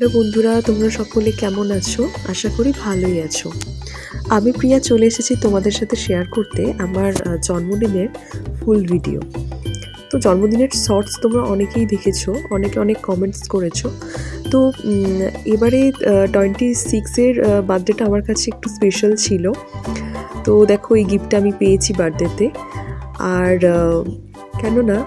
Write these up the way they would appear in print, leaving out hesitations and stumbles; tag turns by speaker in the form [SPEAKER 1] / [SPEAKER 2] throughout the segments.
[SPEAKER 1] Hello বন্ধুরা, তোমরা সকলে কেমন আছো? আশা করি ভালোই আছো। আমি প্রিয়া চলে এসেছি তোমাদের সাথে শেয়ার করতে আমার জন্মদিনের ফুল ভিডিও। তো জন্মদিনের শর্টস তোমরা অনেকেই দেখেছো, অনেকে অনেক কমেন্টস করেছো। তো এবারে 26-এর বার্থডেটা আমার কাছে একটু স্পেশাল ছিল। তো দেখো এই গিফটটা আমি পেয়েছি বার্থডেতে। আর কেননা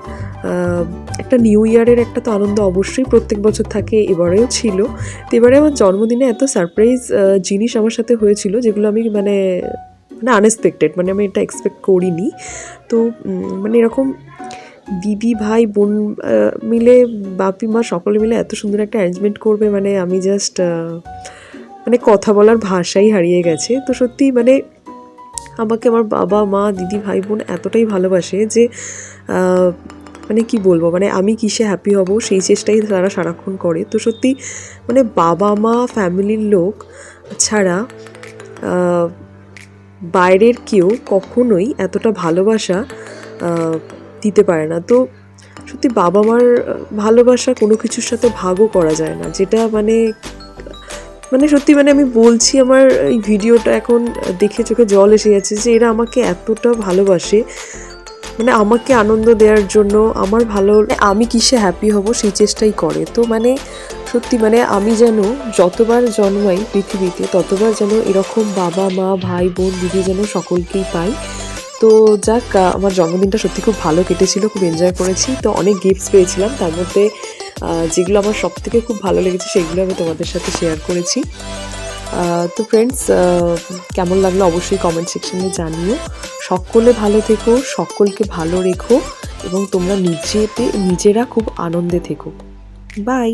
[SPEAKER 1] একটা নিউ ইয়ারের একটা তো আনন্দ অবশ্যই প্রত্যেক বছর থাকে, এবারেও ছিল। তো এবারে আমার জন্মদিনে এত সারপ্রাইজ জিনিস আমার সাথে হয়েছিল, যেগুলো আমি মানে আনএক্সপেক্টেড, মানে আমি এটা এক্সপেক্ট করিনি। তো মানে এরকম দিদি ভাই বোন মিলে, বাপি মা সকলে মিলে এত সুন্দর একটা অ্যারেঞ্জমেন্ট করবে, মানে আমি জাস্ট মানে কথা বলার ভাষাই হারিয়ে গেছে। তো সত্যি মানে আমাকে আমার বাবা মা দিদি ভাই বোন এতটাই ভালোবাসে যে মানে কি বলবো, মানে আমি কিসে হ্যাপি হব সেই চেষ্টাই তারা সারাক্ষণ করে। তো সত্যি মানে বাবা মা ফ্যামিলির লোক ছাড়া বাইরের কেউ কখনোই এতটা ভালোবাসা দিতে পারে না। তো সত্যি বাবা মার ভালোবাসা কোনো কিছুর সাথে ভাগও করা যায় না, যেটা মানে মানে সত্যি মানে আমি বলছি, আমার এই ভিডিওটা এখন দেখে চোখে জল এসে যাচ্ছে যে এরা আমাকে এতটা ভালোবাসে, মানে আমাকে আনন্দ দেওয়ার জন্য, আমার ভালো আমি কিসে হ্যাপি হব সেই চেষ্টাই করে। তো মানে সত্যি মানে আমি যেন যতবার জন্মাই পৃথিবীতে ততবার যেন এরকম বাবা মা ভাই বোন দিদি যেন সকলকেই পাই। তো যাক, আমার জন্মদিনটা সত্যি খুব ভালো কেটেছিল, খুব এনজয় করেছি। তো অনেক গিফটস পেয়েছিলাম, তার মধ্যে যেগুলো আমার সব থেকে খুব ভালো লেগেছে সেগুলো আমি তোমাদের সাথে শেয়ার করেছি। তো ফ্রেন্ডস, কেমন লাগলো অবশ্যই কমেন্ট সেকশনে জানিও। সকলে ভালো থেকো, সকলকে ভালো রেখো এবং তোমরা নিজেরা খুব আনন্দে থেকো। বাই।